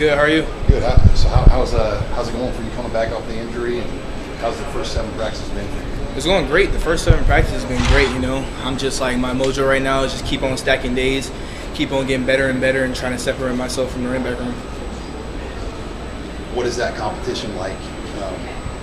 Good, how are you? Good. So how's it going for you coming back off the injury, and how's the first 7 practices been for you? It's going great. The first 7 practices has been great, I'm just like, my mojo right now is just keep on stacking days, keep on getting better and better and trying to separate myself from the running back room. What is that competition like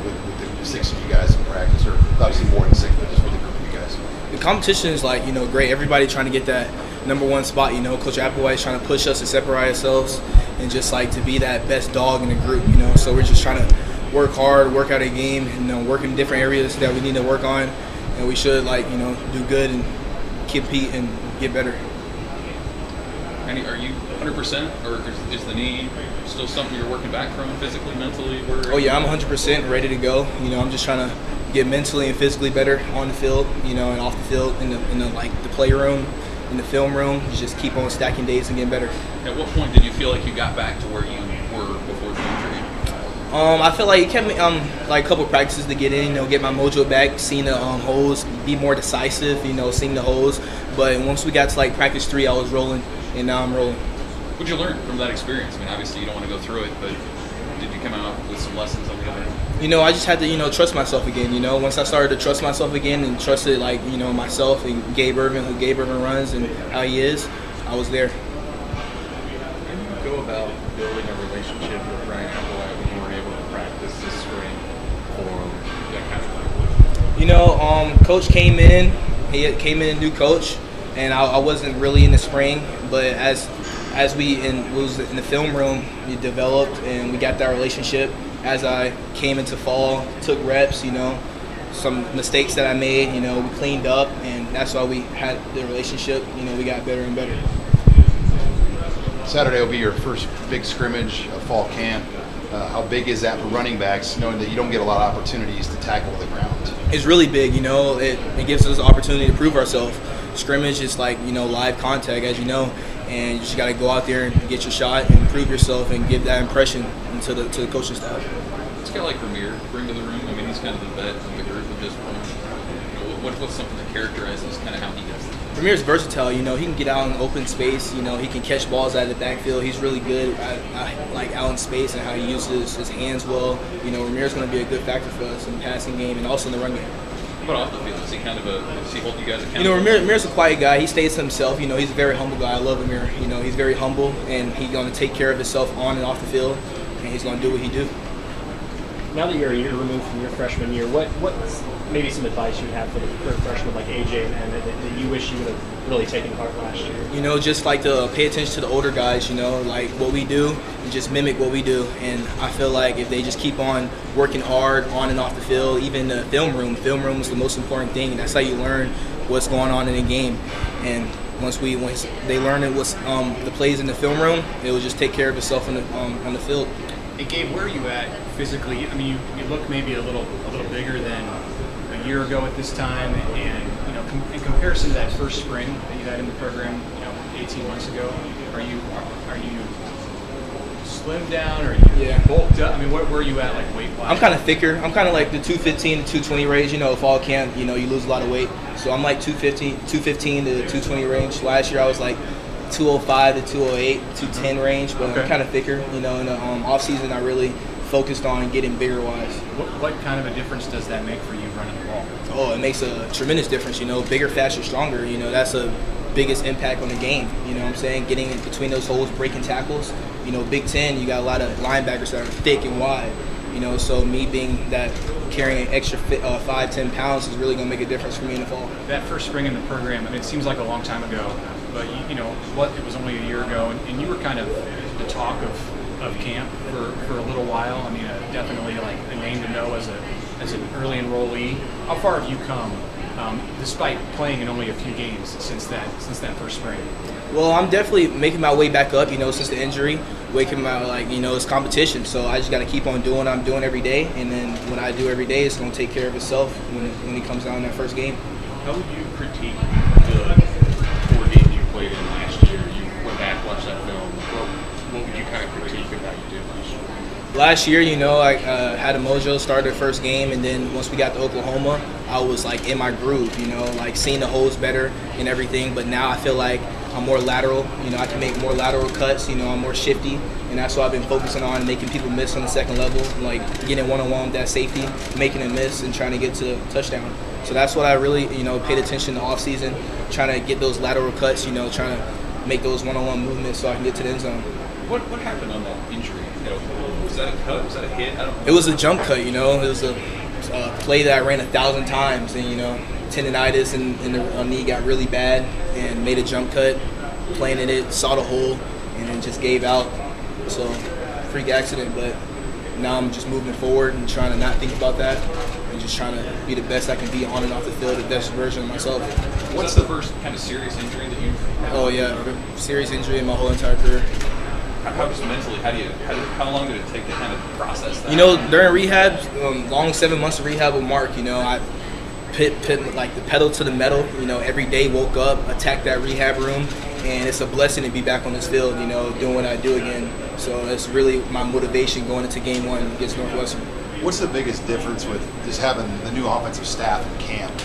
with the 6 of you guys in practice, or obviously more than 6, but just with the group of you guys? The competition is like, great. Everybody trying to get that #1 spot, Coach Applewhite's trying to push us to separate ourselves and just like to be that best dog in the group, So we're just trying to work hard, work out a game, and work in different areas that we need to work on, and we should do good and compete and get better. And are you 100%, or is the knee still something you're working back from physically, mentally? Oh yeah, I'm 100% ready to go. I'm just trying to get mentally and physically better on the field, and off the field, in the play room, in the film room. Just keep on stacking days and getting better. At what point did you feel like you got back to where you were before the injury? I feel like it kept me like a couple of practices to get in, get my mojo back, seeing the holes, be more decisive, seeing the holes. But once we got to like practice 3, I was rolling, and now I'm rolling. What did you learn from that experience? I mean, obviously you don't want to go through it, but did you come out with some lessons on the other end? I just had to, trust myself again. Once I started to trust myself again and trusted, myself and Gabe Ervin, who Gabe Ervin runs and how he is, I was there. How do you go about building a relationship with Brian Applewhite when you weren't able to practice this spring or that kind of thing? Coach came in. He came in a new coach, and I wasn't really in the spring, but as we was in the film room, we developed and we got that relationship. As I came into fall, took reps, some mistakes that I made, we cleaned up, and that's why we had the relationship. We got better and better. Saturday will be your first big scrimmage of fall camp. How big is that for running backs, knowing that you don't get a lot of opportunities to tackle the ground? It's really big, It gives us an opportunity to prove ourselves. Scrimmage is like, live contact, as you know, and you just got to go out there and get your shot and prove yourself and give that impression to the coaching staff. It's kind of like Ramir bring to the room. I mean, he's kind of the vet of the group at this point. What's something that characterizes kind of how he does it? Ramir's versatile, he can get out in open space, he can catch balls out of the backfield. He's really good at out in space and how he uses his hands well. Ramir's going to be a good factor for us in the passing game and also in the run game. What off the field? Is he does he hold you guys accountable? Ramir's a quiet guy. He stays to himself. He's a very humble guy. I love Ramir. He's very humble, and he's going to take care of himself on and off the field, and he's going to do what he do. Now that you're a year removed from your freshman year, what's maybe some advice you have for the current freshmen like AJ and Emmett that you wish you would have really taken part last year? Just like to pay attention to the older guys, like what we do and just mimic what we do. And I feel like if they just keep on working hard on and off the field, even the film room is the most important thing. That's how you learn what's going on in a game. And once they learn what's the plays in the film room, it will just take care of itself on the field. Hey Gabe, where are you at physically? I mean, you look maybe a little bigger than a year ago at this time, and in comparison to that first spring that you had in the program, 18 months ago, are you slimmed down or are you bulked up? I mean, where are you at like weight wise? I'm kind of thicker. I'm kind of like the 215 to 220 range. Fall camp, you lose a lot of weight, so I'm like 215 to 220 range. Last year I was like 205 to 208, 210 range, but okay. I'm kind of thicker. In the off season, I really focused on getting bigger wise. What kind of a difference does that make for you running the ball? Oh, it makes a tremendous difference. Bigger, faster, stronger. That's the biggest impact on the game. What I'm saying? Getting in between those holes, breaking tackles. Big Ten, you got a lot of linebackers that are thick and wide. So me being that carrying an extra 5-10 pounds is really going to make a difference for me in the fall. That first spring in the program, I mean, it seems like a long time ago, but it was only a year ago, and you were kind of the talk of camp for a little while. I mean, definitely like a name to know as an early enrollee. How far have you come, despite playing in only a few games since that first spring? Well, I'm definitely making my way back up, since the injury. Waking my, it's competition. So I just got to keep on doing what I'm doing every day. And then when I do every day, it's going to take care of itself when it comes down in that first game. How would you critique the 4 games you played in last year? You went back, watched that film. What would you kind of critique of how you did last year? Last year, I had a mojo, started the first game, and then once we got to Oklahoma, I was in my groove, seeing the holes better and everything. But now I feel like I'm more lateral. You know, I can make more lateral cuts. You know, I'm more shifty, and that's what I've been focusing on, making people miss on the second level, like getting one-on-one with that safety, making them miss, and trying to get to touchdown. So that's what I really, you know, paid attention to off season, trying to get those lateral cuts. You know, trying to make those one-on-one movements so I can get to the end zone. What happened on that injury? You know, was that a cut? Was that a hit? I don't know. It was a jump cut. You know, it was a play that I ran 1,000 times, and you know, tendonitis in the knee got really bad, and made a jump cut, planted it, saw the hole, and then just gave out. So, freak accident, but now I'm just moving forward and trying to not think about that, and just trying to be the best I can be on and off the field, the best version of myself. What's the first kind of serious injury that you had? Oh yeah, serious injury in my whole entire career. How just mentally, how long did it take to kind of process that? You know, during rehab, long 7 months of rehab with Mark, you know, I put like the pedal to the metal, you know, every day, woke up, attacked that rehab room, and it's a blessing to be back on this field, you know, doing what I do again. So it's really my motivation going into game 1 against Northwestern. What's the biggest difference with just having the new offensive staff in camp?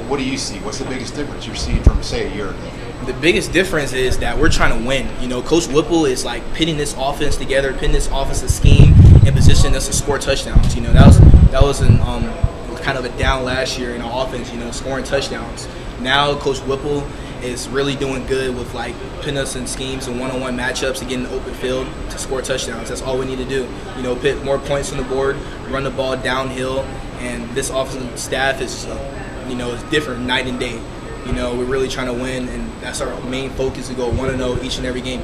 What do you see? What's the biggest difference you're seeing from, say, a year ago? The biggest difference is that we're trying to win. You know, Coach Whipple is like pitting this offense together, pitting this offensive scheme and positioning us to score touchdowns. You know, that was an kind of a down last year in our offense, you know, scoring touchdowns. Now Coach Whipple is really doing good with like putting us in schemes and one-on-one matchups to get in the open field to score touchdowns. That's all we need to do. You know, put more points on the board, run the ball downhill, and this offensive staff is, you know, is different night and day. You know, we're really trying to win, and that's our main focus, to go 1-0 each and every game.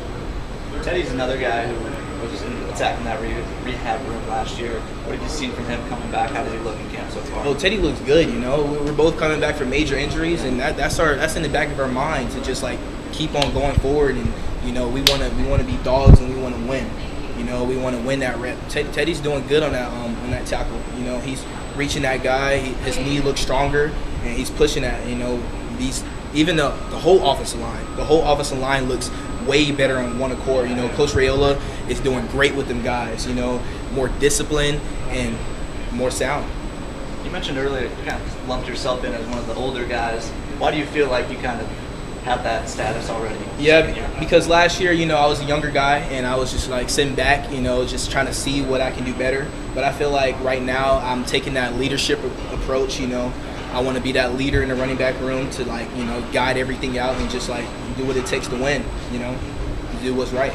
Teddy's another guy who was attacking that rehab room last year. What have you seen from him coming back? How does he look in camp so far? Oh, Teddy looks good. You know, we're both coming back from major injuries, and that's in the back of our minds to just like keep on going forward. And you know, we want to be dogs, and we want to win. You know, we want to win that rep. Teddy's doing good on that tackle. You know, he's reaching that guy. His knee looks stronger, and he's pushing that. You know, even the whole offensive line. The whole offensive line looks way better on one accord. You know, Coach Raiola is doing great with them guys. You know, more discipline and more sound. You mentioned earlier you kind of lumped yourself in as one of the older guys. Why do you feel like you kind of have that status already? Yeah, because last year, you know, I was a younger guy, and I was just like sitting back, you know, just trying to see what I can do better. But I feel like right now I'm taking that leadership approach. You know, I want to be that leader in the running back room to, like, you know, guide everything out and just like do what it takes to win. You know, do what's right.